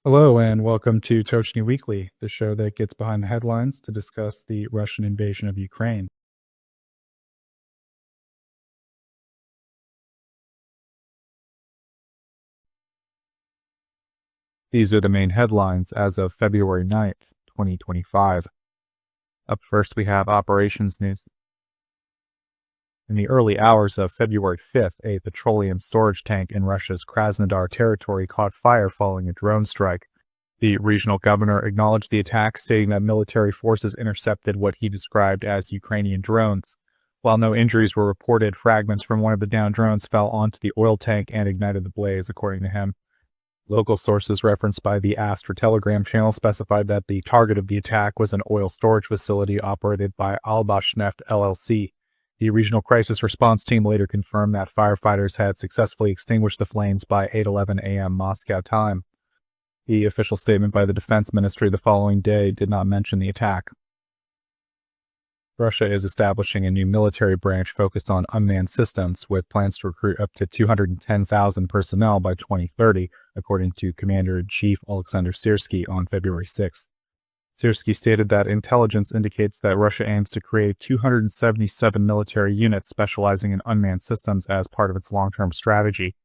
Hello and welcome to Tochnyi Weekly, the show that gets behind the headlines to discuss the Russian invasion of Ukraine. These are the main headlines as of February 9th, 2025. Up first, we have operations news. In the early hours of February 5th, a petroleum storage tank in Russia's Krasnodar territory caught fire following a drone strike. The regional governor acknowledged the attack, stating that military forces intercepted what he described as Ukrainian drones. While no injuries were reported, fragments from one of the downed drones fell onto the oil tank and ignited the blaze, according to him. Local sources referenced by the Astra Telegram channel specified that the target of the attack was an oil storage facility operated by Albashneft LLC. The regional crisis response team later confirmed that firefighters had successfully extinguished the flames by 8:11 a.m. Moscow time. The official statement by the Defense Ministry the following day did not mention the attack. Russia is establishing a new military branch focused on unmanned systems, with plans to recruit up to 210,000 personnel by 2030, according to Commander-in-Chief Alexander Syrsky on February 6th. Syrsky stated that intelligence indicates that Russia aims to create 277 military units specializing in unmanned systems as part of its long-term strategy.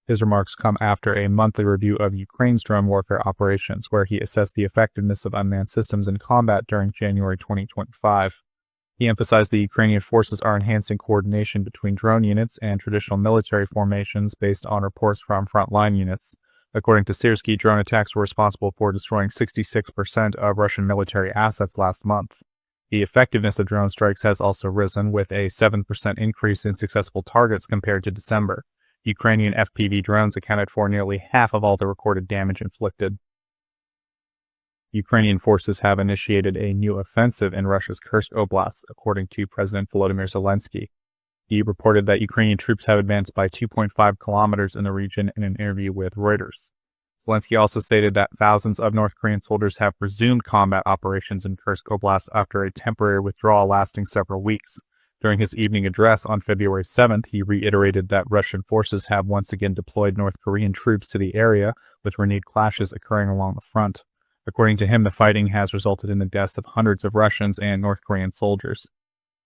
His remarks come after a monthly review of Ukraine's drone warfare operations, where he assessed the effectiveness of unmanned systems in combat during January 2025. He emphasized the Ukrainian forces are enhancing coordination between drone units and traditional military formations based on reports from frontline units. According to Syrsky, drone attacks were responsible for destroying 66% of Russian military assets last month. The effectiveness of drone strikes has also risen, with a 7% increase in successful targets compared to December. Ukrainian FPV drones accounted for nearly half of all the recorded damage inflicted. Ukrainian forces have initiated a new offensive in Russia's Kursk Oblast, according to President Volodymyr Zelensky. He reported that Ukrainian troops have advanced by 2.5 kilometers in the region in an interview with Reuters. Zelensky also stated that thousands of North Korean soldiers have resumed combat operations in Kursk Oblast after a temporary withdrawal lasting several weeks. During his evening address on February 7th, he reiterated that Russian forces have once again deployed North Korean troops to the area, with renewed clashes occurring along the front. According to him, the fighting has resulted in the deaths of hundreds of Russians and North Korean soldiers.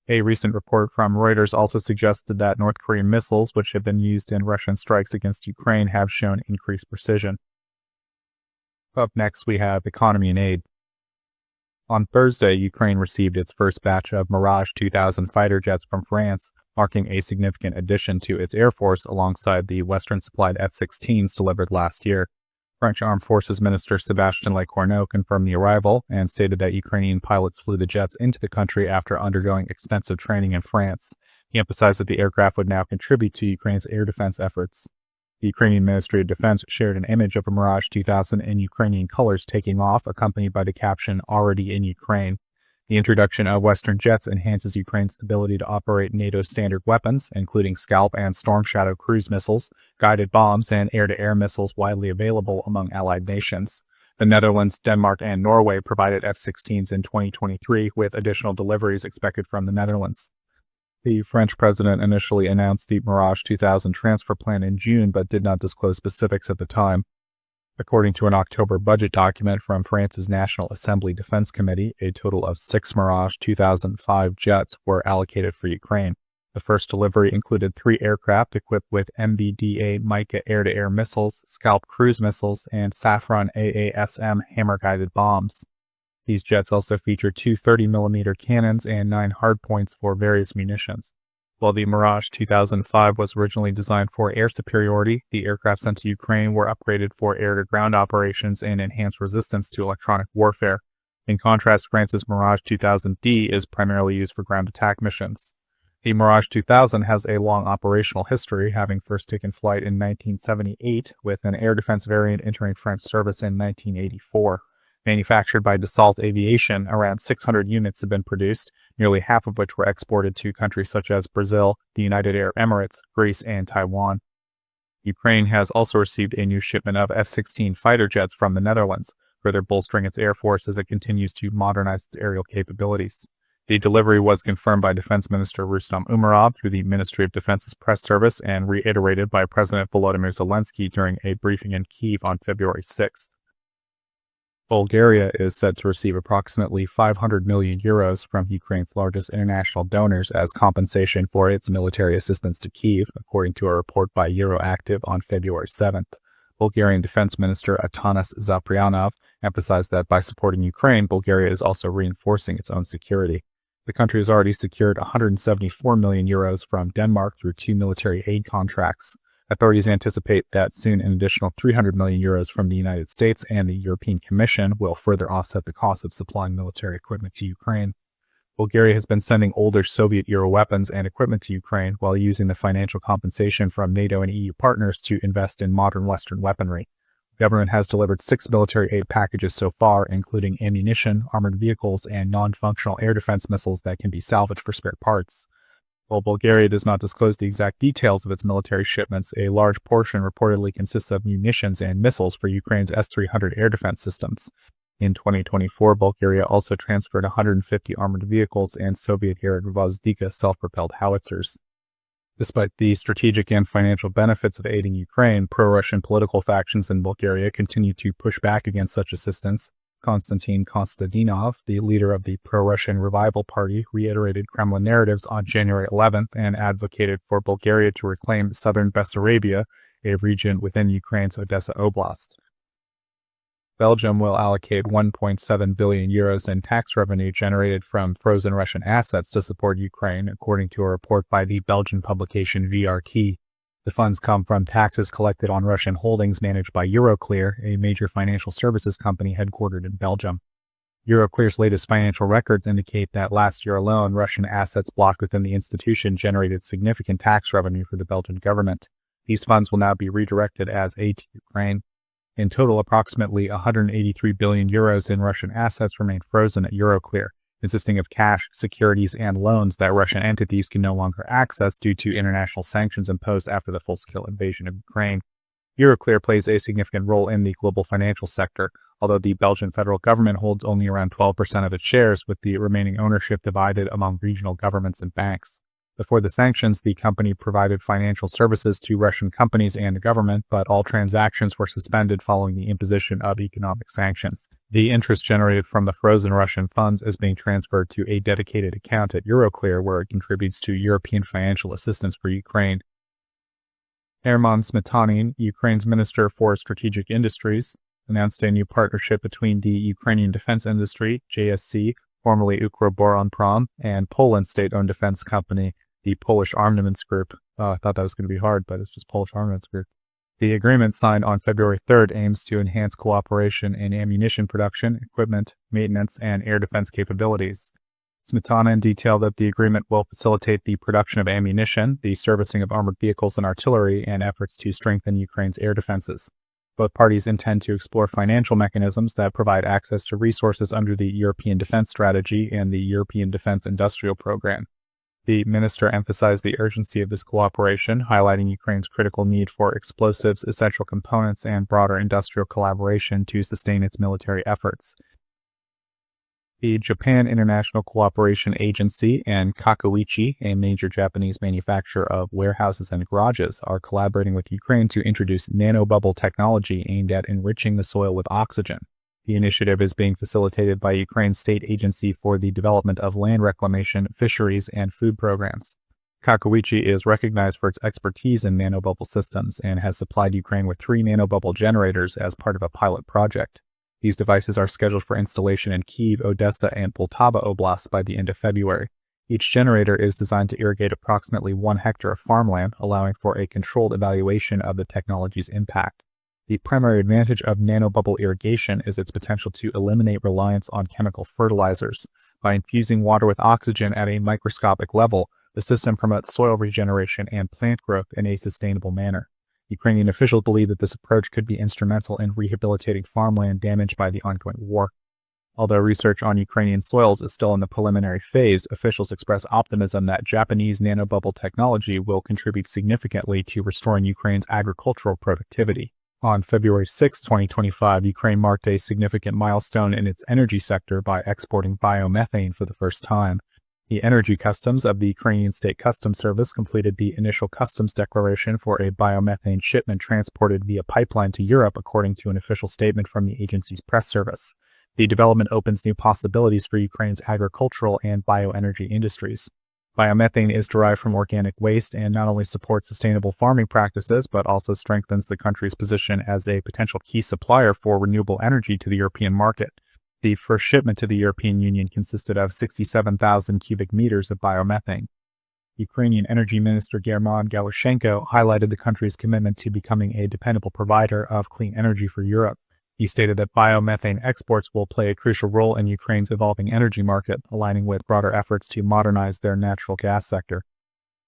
A recent report from Reuters also suggested that North Korean missiles, which have been used in Russian strikes against Ukraine, have shown increased precision. Up next, we have economy and aid. On Thursday, Ukraine received its first batch of Mirage 2000 fighter jets from France, marking a significant addition to its air force alongside the Western-supplied F-16s delivered last year. French Armed Forces Minister Sébastien Lecornu confirmed the arrival and stated that Ukrainian pilots flew the jets into the country after undergoing extensive training in France. He emphasized that the aircraft would now contribute to Ukraine's air defense efforts. The Ukrainian Ministry of Defense shared an image of a Mirage 2000 in Ukrainian colors taking off, accompanied by the caption, "Already in Ukraine." The introduction of Western jets enhances Ukraine's ability to operate NATO standard weapons, including Scalp and Storm Shadow cruise missiles, guided bombs, and air-to-air missiles widely available among allied nations. The Netherlands, Denmark, and Norway provided F-16s in 2023, with additional deliveries expected from the Netherlands. The French president initially announced the Mirage 2000 transfer plan in June, but did not disclose specifics at the time. According to an October budget document from France's National Assembly Defense Committee, a total of 6 Mirage 2005 jets were allocated for Ukraine. The first delivery included 3 aircraft equipped with MBDA Mica air-to-air missiles, Scalp cruise missiles, and Safran AASM hammer-guided bombs. These jets also feature 2 30mm cannons and 9 hardpoints for various munitions. While the Mirage 2005 was originally designed for air superiority, the aircraft sent to Ukraine were upgraded for air-to-ground operations and enhanced resistance to electronic warfare. In contrast, France's Mirage 2000D is primarily used for ground attack missions. The Mirage 2000 has a long operational history, having first taken flight in 1978, with an air defense variant entering French service in 1984. Manufactured by Dassault Aviation, around 600 units have been produced, nearly half of which were exported to countries such as Brazil, the United Arab Emirates, Greece, and Taiwan. Ukraine has also received a new shipment of F-16 fighter jets from the Netherlands, further bolstering its air force as it continues to modernize its aerial capabilities. The delivery was confirmed by Defense Minister Rustam Umerov through the Ministry of Defense's press service and reiterated by President Volodymyr Zelensky during a briefing in Kyiv on February 6th. Bulgaria is set to receive approximately 500 million euros from Ukraine's largest international donors as compensation for its military assistance to Kyiv, according to a report by Euroactiv on February 7th. Bulgarian Defense Minister Atanas Zaprianov emphasized that by supporting Ukraine, Bulgaria is also reinforcing its own security. The country has already secured 174 million euros from Denmark through 2 military aid contracts. Authorities anticipate that soon an additional 300 million euros from the United States and the European Commission will further offset the cost of supplying military equipment to Ukraine. Bulgaria has been sending older Soviet-era weapons and equipment to Ukraine while using the financial compensation from NATO and EU partners to invest in modern Western weaponry. The government has delivered 6 military aid packages so far, including ammunition, armored vehicles, and non-functional air defense missiles that can be salvaged for spare parts. While Bulgaria does not disclose the exact details of its military shipments, a large portion reportedly consists of munitions and missiles for Ukraine's S-300 air defense systems. In 2024, Bulgaria also transferred 150 armored vehicles and Soviet-era Gvozdika self-propelled howitzers. Despite the strategic and financial benefits of aiding Ukraine, pro-Russian political factions in Bulgaria continue to push back against such assistance. Konstantin Konstantinov, the leader of the pro-Russian Revival Party, reiterated Kremlin narratives on January 11th and advocated for Bulgaria to reclaim southern Bessarabia, a region within Ukraine's Odessa Oblast. Belgium will allocate 1.7 billion euros in tax revenue generated from frozen Russian assets to support Ukraine, according to a report by the Belgian publication VRT. The funds come from taxes collected on Russian holdings managed by Euroclear, a major financial services company headquartered in Belgium. Euroclear's latest financial records indicate that last year alone, Russian assets blocked within the institution generated significant tax revenue for the Belgian government. These funds will now be redirected as aid to Ukraine. In total, approximately 183 billion euros in Russian assets remain frozen at Euroclear, consisting of cash, securities, and loans that Russian entities can no longer access due to international sanctions imposed after the full-scale invasion of Ukraine. Euroclear plays a significant role in the global financial sector, although the Belgian federal government holds only around 12% of its shares, with the remaining ownership divided among regional governments and banks. Before the sanctions, the company provided financial services to Russian companies and the government, but all transactions were suspended following the imposition of economic sanctions. The interest generated from the frozen Russian funds is being transferred to a dedicated account at Euroclear, where it contributes to European financial assistance for Ukraine. Erlend Smetanin, Ukraine's Minister for Strategic Industries, announced a new partnership between the Ukrainian defense industry, JSC, formerly Ukroboronprom, and Poland's state-owned defense company, the Polish Armaments Group. I thought that was going to be hard, but it's just Polish Armaments Group. The agreement signed on February 3rd aims to enhance cooperation in ammunition production, equipment, maintenance, and air defense capabilities. Smetanin detailed that the agreement will facilitate the production of ammunition, the servicing of armored vehicles and artillery, and efforts to strengthen Ukraine's air defenses. Both parties intend to explore financial mechanisms that provide access to resources under the European Defense Strategy and the European Defense Industrial Program. The minister emphasized the urgency of this cooperation, highlighting Ukraine's critical need for explosives, essential components, and broader industrial collaboration to sustain its military efforts. The Japan International Cooperation Agency and Kakuichi, a major Japanese manufacturer of warehouses and garages, are collaborating with Ukraine to introduce nanobubble technology aimed at enriching the soil with oxygen. The initiative is being facilitated by Ukraine's State Agency for the Development of Land Reclamation, Fisheries, and Food Programs. Kakuichi is recognized for its expertise in nanobubble systems and has supplied Ukraine with 3 nanobubble generators as part of a pilot project. These devices are scheduled for installation in Kyiv, Odessa, and Poltava Oblasts by the end of February. Each generator is designed to irrigate approximately 1 hectare of farmland, allowing for a controlled evaluation of the technology's impact. The primary advantage of nanobubble irrigation is its potential to eliminate reliance on chemical fertilizers. By infusing water with oxygen at a microscopic level, the system promotes soil regeneration and plant growth in a sustainable manner. Ukrainian officials believe that this approach could be instrumental in rehabilitating farmland damaged by the ongoing war. Although research on Ukrainian soils is still in the preliminary phase, officials express optimism that Japanese nanobubble technology will contribute significantly to restoring Ukraine's agricultural productivity. On February 6, 2025, Ukraine marked a significant milestone in its energy sector by exporting biomethane for the first time. The Energy Customs of the Ukrainian State Customs Service completed the initial customs declaration for a biomethane shipment transported via pipeline to Europe, according to an official statement from the agency's press service. The development opens new possibilities for Ukraine's agricultural and bioenergy industries. Biomethane is derived from organic waste and not only supports sustainable farming practices, but also strengthens the country's position as a potential key supplier for renewable energy to the European market. The first shipment to the European Union consisted of 67,000 cubic meters of biomethane. Ukrainian Energy Minister German Galushenko highlighted the country's commitment to becoming a dependable provider of clean energy for Europe. He stated that biomethane exports will play a crucial role in Ukraine's evolving energy market, aligning with broader efforts to modernize their natural gas sector.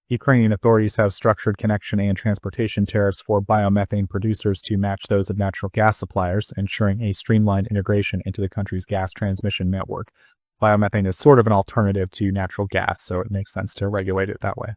Ukrainian authorities have structured connection and transportation tariffs for biomethane producers to match those of natural gas suppliers, ensuring a streamlined integration into the country's gas transmission network. Biomethane is sort of an alternative to natural gas, so it makes sense to regulate it that way.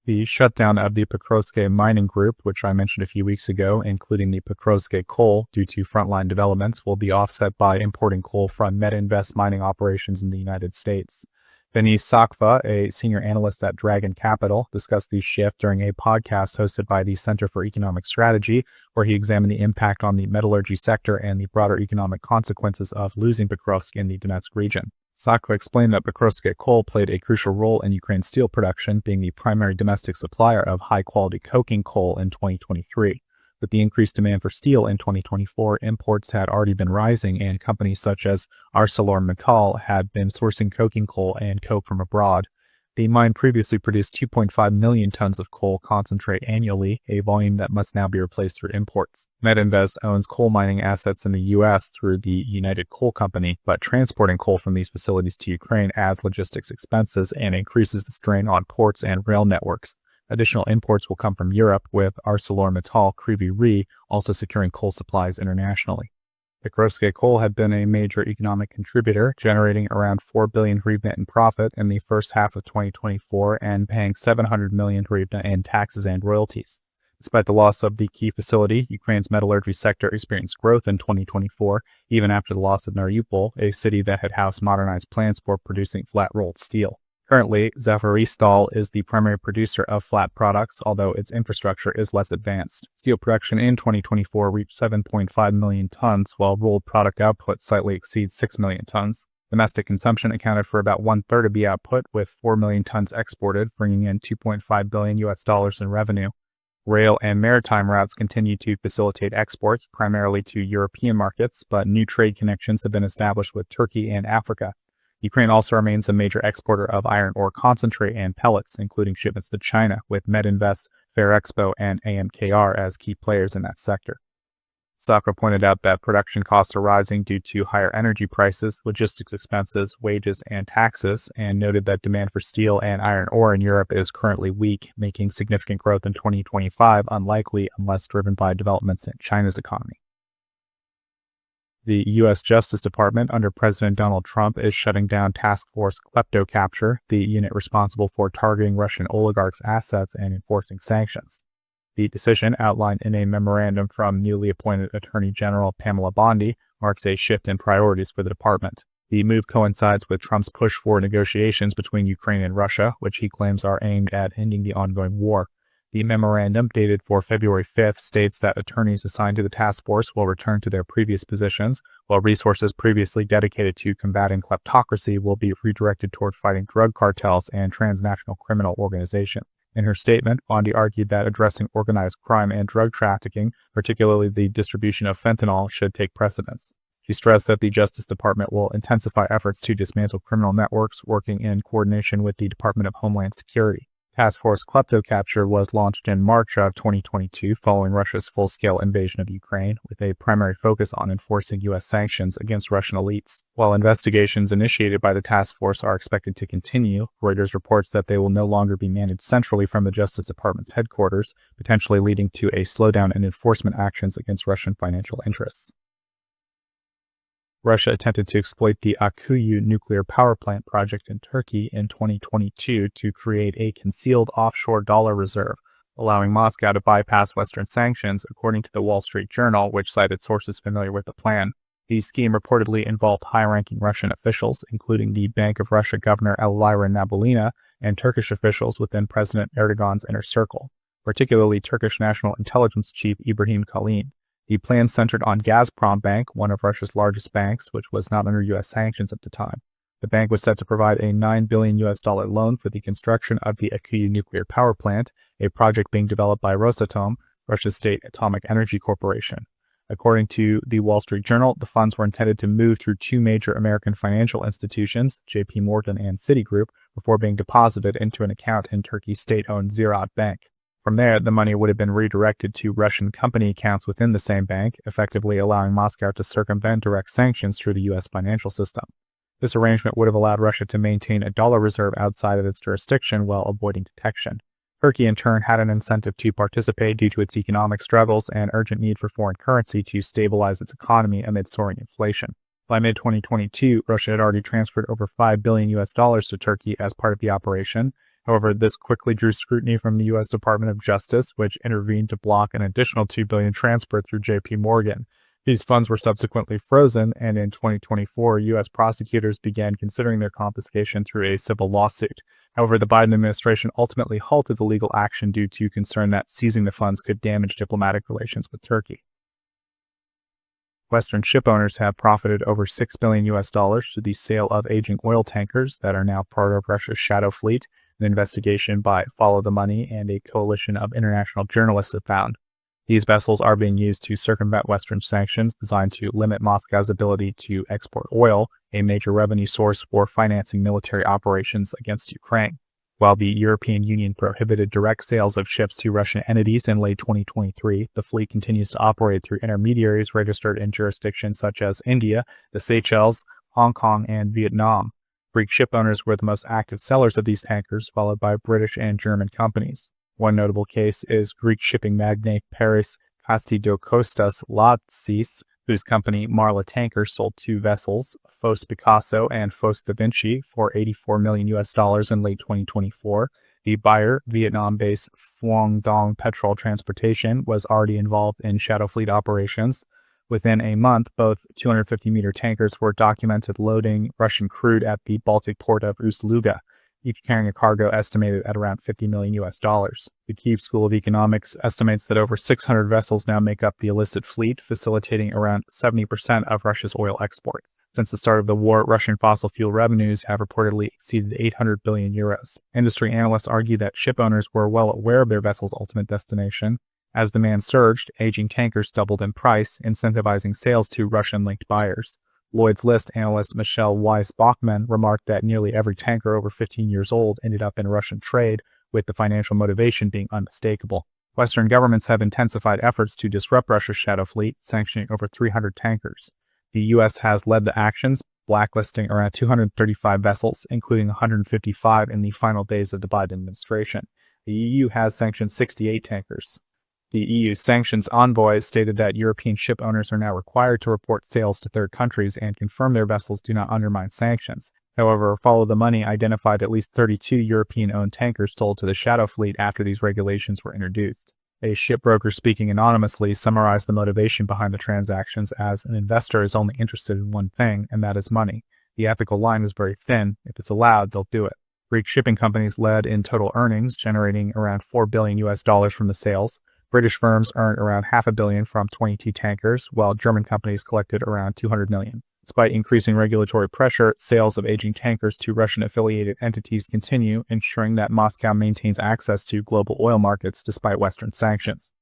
The shutdown of the Pokrovskoye mining group, which I mentioned a few weeks ago, including the Pokrovskoye coal due to frontline developments, will be offset by importing coal from Metinvest mining operations in the United States. Denis Sakva, a senior analyst at Dragon Capital, discussed the shift during a podcast hosted by the Center for Economic Strategy, where he examined the impact on the metallurgy sector and the broader economic consequences of losing Pokrovsk in the Donetsk region. Sakva explained that Pokrovskoye coal played a crucial role in Ukraine's steel production, being the primary domestic supplier of high-quality coking coal in 2023. With the increased demand for steel in 2024, imports had already been rising, and companies such as ArcelorMittal had been sourcing coking coal and coke from abroad. The mine previously produced 2.5 million tons of coal concentrate annually, a volume that must now be replaced through imports. Metinvest owns coal mining assets in the U.S. through the United Coal Company, but transporting coal from these facilities to Ukraine adds logistics expenses and increases the strain on ports and rail networks. Additional imports will come from Europe, with ArcelorMittal Kryvyi Rih also securing coal supplies internationally. Pokrovskoye coal had been a major economic contributor, generating around 4 billion hryvnia in profit in the first half of 2024 and paying 700 million hryvnia in taxes and royalties. Despite the loss of the key facility, Ukraine's metallurgy sector experienced growth in 2024, even after the loss of Mariupol, a city that had housed modernized plants for producing flat-rolled steel. Currently, Zaporizhzhstal is the primary producer of flat products, although its infrastructure is less advanced. Steel production in 2024 reached 7.5 million tons, while rolled product output slightly exceeds 6 million tons. Domestic consumption accounted for about one-third of the output, with 4 million tons exported, bringing in $2.5 billion in revenue. Rail and maritime routes continue to facilitate exports, primarily to European markets, but new trade connections have been established with Turkey and Africa. Ukraine also remains a major exporter of iron ore concentrate and pellets, including shipments to China, with Metinvest, Ferrexpo, and AMKR as key players in that sector. Sakra pointed out that production costs are rising due to higher energy prices, logistics expenses, wages, and taxes, and noted that demand for steel and iron ore in Europe is currently weak, making significant growth in 2025 unlikely unless driven by developments in China's economy. The U.S. Justice Department under President Donald Trump is shutting down Task Force Kleptocapture, the unit responsible for targeting Russian oligarchs' assets and enforcing sanctions. The decision, outlined in a memorandum from newly appointed Attorney General Pamela Bondi, marks a shift in priorities for the department. The move coincides with Trump's push for negotiations between Ukraine and Russia, which he claims are aimed at ending the ongoing war. The memorandum, dated for February 5th, states that attorneys assigned to the task force will return to their previous positions, while resources previously dedicated to combating kleptocracy will be redirected toward fighting drug cartels and transnational criminal organizations. In her statement, Bondi argued that addressing organized crime and drug trafficking, particularly the distribution of fentanyl, should take precedence. She stressed that the Justice Department will intensify efforts to dismantle criminal networks, working in coordination with the Department of Homeland Security. Task Force Kleptocapture was launched in March of 2022 following Russia's full-scale invasion of Ukraine, with a primary focus on enforcing U.S. sanctions against Russian elites. While investigations initiated by the task force are expected to continue, Reuters reports that they will no longer be managed centrally from the Justice Department's headquarters, potentially leading to a slowdown in enforcement actions against Russian financial interests. Russia attempted to exploit the Akkuyu nuclear power plant project in Turkey in 2022 to create a concealed offshore dollar reserve, allowing Moscow to bypass Western sanctions, according to the Wall Street Journal, which cited sources familiar with the plan. The scheme reportedly involved high-ranking Russian officials, including the Bank of Russia Governor Elvira Nabiullina and Turkish officials within President Erdogan's inner circle, particularly Turkish National Intelligence Chief Ibrahim Kalin. The plan centered on Gazprom Bank, one of Russia's largest banks, which was not under U.S. sanctions at the time. The bank was set to provide a $9 billion loan for the construction of the Kyiv nuclear power plant, a project being developed by Rosatom, Russia's state atomic energy corporation. According to the Wall Street Journal, the funds were intended to move through two major American financial institutions, JP Morgan and Citigroup, before being deposited into an account in Turkey's state-owned Ziraat Bank. From there, the money would have been redirected to Russian company accounts within the same bank, effectively allowing Moscow to circumvent direct sanctions through the U.S. financial system. This arrangement would have allowed Russia to maintain a dollar reserve outside of its jurisdiction while avoiding detection. Turkey, in turn, had an incentive to participate due to its economic struggles and urgent need for foreign currency to stabilize its economy amid soaring inflation. By mid-2022, Russia had already transferred over $5 billion to Turkey as part of the operation. However, this quickly drew scrutiny from the U.S. Department of Justice, which intervened to block an additional $2 billion transfer through JP Morgan. These funds were subsequently frozen, and in 2024, U.S. prosecutors began considering their confiscation through a civil lawsuit. However, the Biden administration ultimately halted the legal action due to concern that seizing the funds could damage diplomatic relations with Turkey. Western ship owners have profited over $6 billion through the sale of aging oil tankers that are now part of Russia's shadow fleet, an investigation by Follow the Money and a coalition of international journalists have found. These vessels are being used to circumvent Western sanctions designed to limit Moscow's ability to export oil, a major revenue source for financing military operations against Ukraine. While the European Union prohibited direct sales of ships to Russian entities in late 2023, the fleet continues to operate through intermediaries registered in jurisdictions such as India, the Seychelles, Hong Kong, and Vietnam. Greek ship owners were the most active sellers of these tankers, followed by British and German companies. One notable case is Greek shipping magnate Paris Kastidokostas Latsis, whose company Marla Tankers sold two vessels, Fos Picasso and Fos Da Vinci, for $84 million in late 2024. The buyer, Vietnam-based Phuong Dong Petrol Transportation, was already involved in shadow fleet operations. Within a month, both 250-meter tankers were documented loading Russian crude at the Baltic port of Ust-Luga, each carrying a cargo estimated at around $50 million. The Kyiv School of Economics estimates that over 600 vessels now make up the illicit fleet, facilitating around 70% of Russia's oil exports. Since the start of the war, Russian fossil fuel revenues have reportedly exceeded 800 billion euros. Industry analysts argue that ship owners were well aware of their vessel's ultimate destination. As demand surged, aging tankers doubled in price, incentivizing sales to Russian-linked buyers. Lloyd's List analyst Michelle Weiss-Bachmann remarked that nearly every tanker over 15 years old ended up in Russian trade, with the financial motivation being unmistakable. Western governments have intensified efforts to disrupt Russia's shadow fleet, sanctioning over 300 tankers. The U.S. has led the actions, blacklisting around 235 vessels, including 155 in the final days of the Biden administration. The EU has sanctioned 68 tankers. The EU sanctions envoy stated that European ship owners are now required to report sales to third countries and confirm their vessels do not undermine sanctions. However, Follow the Money identified at least 32 European-owned tankers sold to the shadow fleet after these regulations were introduced. A shipbroker speaking anonymously summarized the motivation behind the transactions as an investor is only interested in one thing, and that is money. The ethical line is very thin. If it's allowed, they'll do it. Greek shipping companies led in total earnings, generating around $4 billion from the sales. British firms earned around $500 million from 22 tankers, while German companies collected around $200 million. Despite increasing regulatory pressure, sales of aging tankers to Russian-affiliated entities continue, ensuring that Moscow maintains access to global oil markets despite Western sanctions.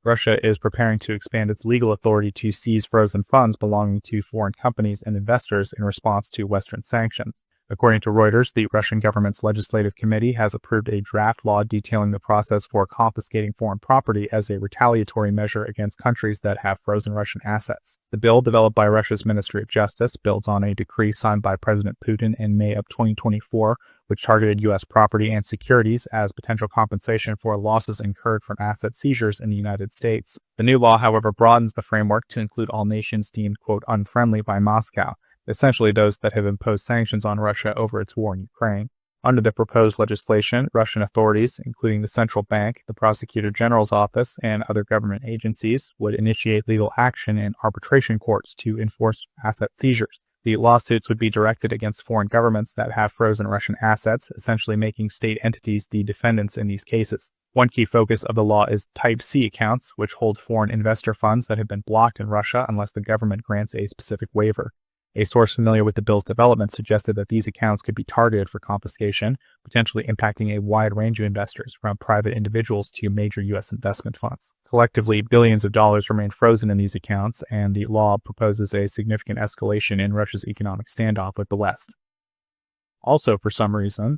Russia is preparing to expand its legal authority to seize frozen funds belonging to foreign companies and investors in response to Western sanctions. According to Reuters, the Russian government's legislative committee has approved a draft law detailing the process for confiscating foreign property as a retaliatory measure against countries that have frozen Russian assets. The bill, developed by Russia's Ministry of Justice, builds on a decree signed by President Putin in May of 2024, which targeted U.S. property and securities as potential compensation for losses incurred from asset seizures in the United States. The new law, however, broadens the framework to include all nations deemed, quote, unfriendly by Moscow, essentially those that have imposed sanctions on Russia over its war in Ukraine. Under the proposed legislation, Russian authorities, including the central bank, the prosecutor general's office, and other government agencies, would initiate legal action in arbitration courts to enforce asset seizures. The lawsuits would be directed against foreign governments that have frozen Russian assets, essentially making state entities the defendants in these cases. One key focus of the law is Type C accounts, which hold foreign investor funds that have been blocked in Russia unless the government grants a specific waiver. A source familiar with the bill's development suggested that these accounts could be targeted for confiscation, potentially impacting a wide range of investors, from private individuals to major U.S. investment funds. Collectively, billions of dollars remain frozen in these accounts, and the law proposes a significant escalation in Russia's economic standoff with the West. Also, for some reason,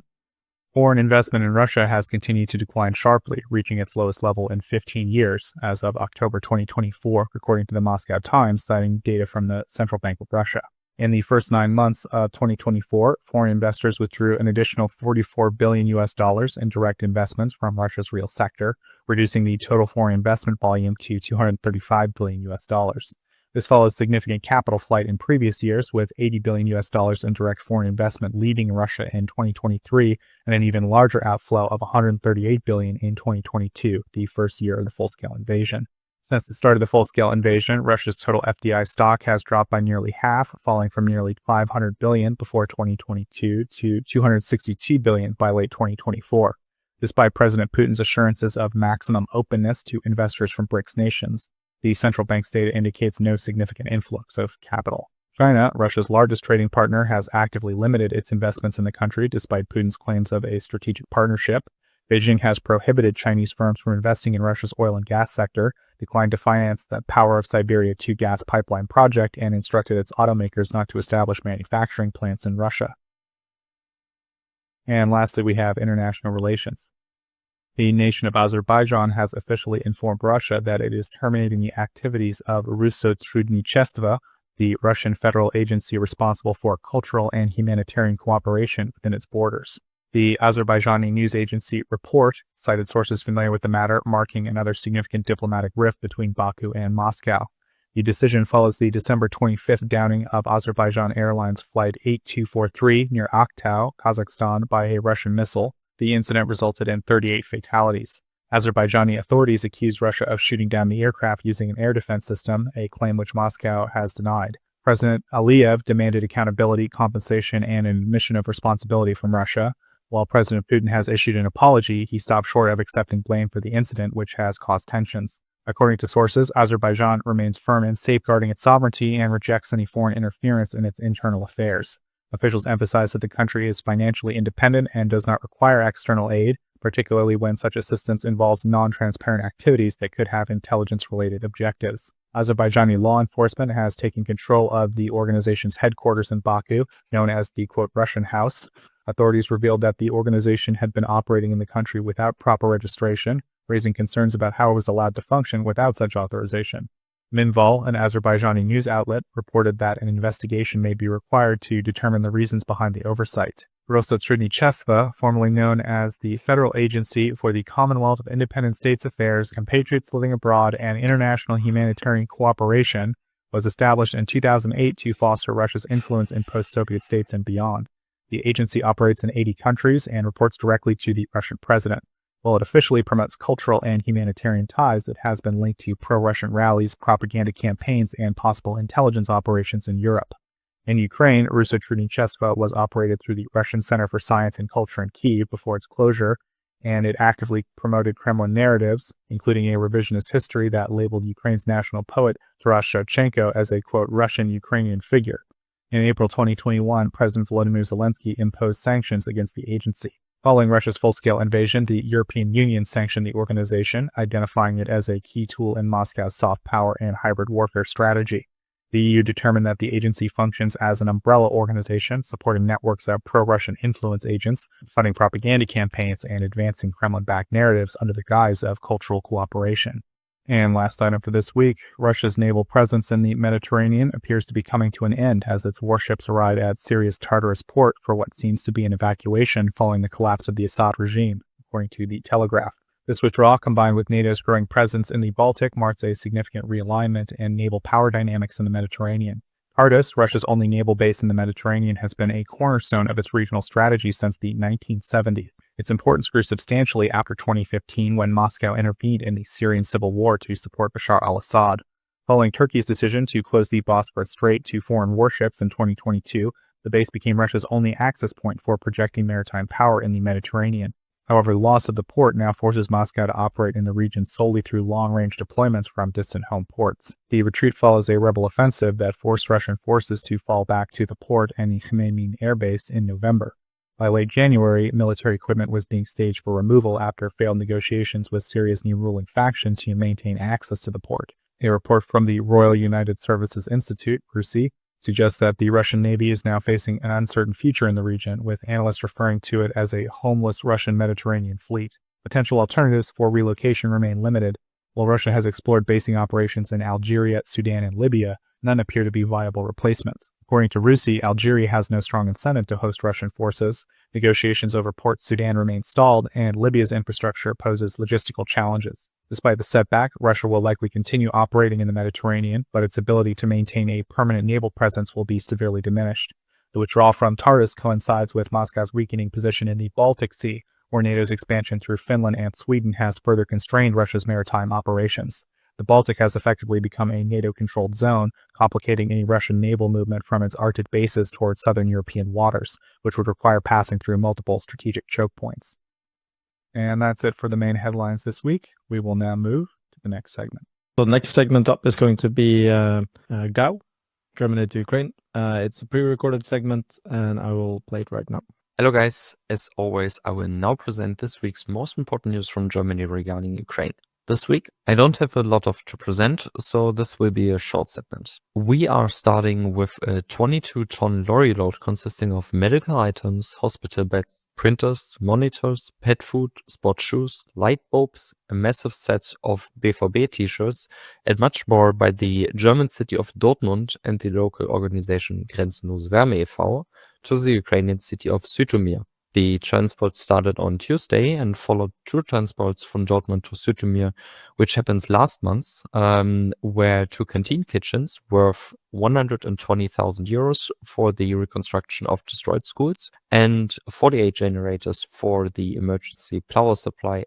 foreign investment in Russia has continued to decline sharply, reaching its lowest level in 15 years as of October 2024, according to the Moscow Times, citing data from the Central Bank of Russia. In the first 9 months of 2024, foreign investors withdrew an additional $44 billion in direct investments from Russia's real sector, reducing the total foreign investment volume to $235 billion. This follows significant capital flight in previous years, with $80 billion in direct foreign investment leaving Russia in 2023, and an even larger outflow of $138 billion in 2022, the first year of the full-scale invasion. Since the start of the full-scale invasion, Russia's total FDI stock has dropped by nearly half, falling from nearly $500 billion before 2022 to $262 billion by late 2024. Despite President Putin's assurances of maximum openness to investors from BRICS nations, the central bank's data indicates no significant influx of capital. China, Russia's largest trading partner, has actively limited its investments in the country despite Putin's claims of a strategic partnership. Beijing has prohibited Chinese firms from investing in Russia's oil and gas sector, declined to finance the Power of Siberia 2 gas pipeline project, and instructed its automakers not to establish manufacturing plants in Russia. And lastly, we have international relations. The nation of Azerbaijan has officially informed Russia that it is terminating the activities of Tochnyi, the Russian federal agency responsible for cultural and humanitarian cooperation within its borders. The Azerbaijani news agency Report cited sources familiar with the matter, marking another significant diplomatic rift between Baku and Moscow. The decision follows the December 25th downing of Azerbaijan Airlines Flight 8243 near Aktau, Kazakhstan, by a Russian missile. The incident resulted in 38 fatalities. Azerbaijani authorities accused Russia of shooting down the aircraft using an air defense system, a claim which Moscow has denied. President Aliyev demanded accountability, compensation, and an admission of responsibility from Russia. While President Putin has issued an apology, he stopped short of accepting blame for the incident, which has caused tensions. According to sources, Azerbaijan remains firm in safeguarding its sovereignty and rejects any foreign interference in its internal affairs. Officials emphasize that the country is financially independent and does not require external aid, particularly when such assistance involves non-transparent activities that could have intelligence-related objectives. Azerbaijani law enforcement has taken control of the organization's headquarters in Baku, known as the, quote, Russian House. Authorities revealed that the organization had been operating in the country without proper registration, raising concerns about how it was allowed to function without such authorization. Minval, an Azerbaijani news outlet, reported that an investigation may be required to determine the reasons behind the oversight. Tochnyi, formerly known as the Federal Agency for the Commonwealth of Independent States Affairs, Compatriots Living Abroad, and International Humanitarian Cooperation, was established in 2008 to foster Russia's influence in post-Soviet states and beyond. The agency operates in 80 countries and reports directly to the Russian president. While it officially promotes cultural and humanitarian ties, it has been linked to pro-Russian rallies, propaganda campaigns, and possible intelligence operations in Europe. In Ukraine, Tochnyi was operated through the Russian Center for Science and Culture in Kyiv before its closure, and it actively promoted Kremlin narratives, including a revisionist history that labeled Ukraine's national poet Taras Shevchenko as a, quote, Russian-Ukrainian figure. In April 2021, President Volodymyr Zelensky imposed sanctions against the agency. Following Russia's full-scale invasion, the European Union sanctioned the organization, identifying it as a key tool in Moscow's soft power and hybrid warfare strategy. The EU determined that the agency functions as an umbrella organization, supporting networks of pro-Russian influence agents, funding propaganda campaigns, and advancing Kremlin-backed narratives under the guise of cultural cooperation. And last item for this week, Russia's naval presence in the Mediterranean appears to be coming to an end as its warships arrive at Syria's Tartus port for what seems to be an evacuation following the collapse of the Assad regime, according to The Telegraph. This withdrawal, combined with NATO's growing presence in the Baltic, marks a significant realignment in naval power dynamics in the Mediterranean. Tartus, Russia's only naval base in the Mediterranean, has been a cornerstone of its regional strategy since the 1970s. Its importance grew substantially after 2015 when Moscow intervened in the Syrian civil war to support Bashar al-Assad. Following Turkey's decision to close the Bosphorus Strait to foreign warships in 2022, the base became Russia's only access point for projecting maritime power in the Mediterranean. However, the loss of the port now forces Moscow to operate in the region solely through long-range deployments from distant home ports. The retreat follows a rebel offensive that forced Russian forces to fall back to the port and the Khmeimim air base in November. By late January, military equipment was being staged for removal after failed negotiations with Syria's new ruling faction to maintain access to the port. A report from the Royal United Services Institute, RUSI, suggests that the Russian Navy is now facing an uncertain future in the region, with analysts referring to it as a homeless Russian Mediterranean fleet. Potential alternatives for relocation remain limited. While Russia has explored basing operations in Algeria, Sudan, and Libya, none appear to be viable replacements. According to RUSI, Algeria has no strong incentive to host Russian forces, negotiations over Port Sudan remain stalled, and Libya's infrastructure poses logistical challenges. Despite the setback, Russia will likely continue operating in the Mediterranean, but its ability to maintain a permanent naval presence will be severely diminished. The withdrawal from Tartus coincides with Moscow's weakening position in the Baltic Sea, where NATO's expansion through Finland and Sweden has further constrained Russia's maritime operations. The Baltic has effectively become a NATO-controlled zone, complicating any Russian naval movement from its Arctic bases towards southern European waters, which would require passing through multiple strategic choke points. And that's it for the main headlines this week. We will now move to the next segment. So the next segment up is going to be GAU, Germany to Ukraine. It's a pre-recorded segment, and I will play it right now. Hello guys, as always, I will now present this week's most important news from Germany regarding Ukraine. This week, I don't have a lot to present, so this will be a short segment. We are starting with a 22-ton lorry load consisting of medical items, hospital beds, printers, monitors, pet food, sports shoes, light bulbs, a massive set of BVB t-shirts, and much more by the German city of Dortmund and the local organization Grenzenlose Wärme e.V. to the Ukrainian city of Sutomir. The transport started on Tuesday and followed 2 transports from Dortmund to Sutomir, which happens last month, where 2 canteen kitchens worth 120,000 euros for the reconstruction of destroyed schools and 48 generators for the emergency power supply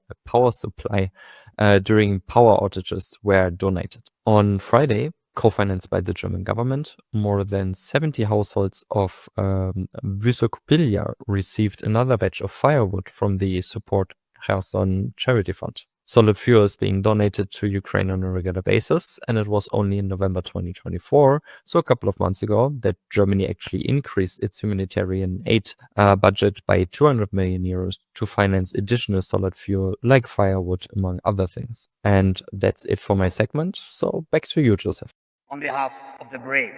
during power outages were donated. On Friday, co-financed by the German government, more than 70 households of Wysokopilya received another batch of firewood from the Support Kherson Charity Fund. Solid fuel is being donated to Ukraine on a regular basis, and it was only in November 2024, so a couple of months ago, that Germany actually increased its humanitarian aid budget by 200 million euros to finance additional solid fuel like firewood, among other things. And that's it for my segment, so back to you, Joseph. On behalf of the brave,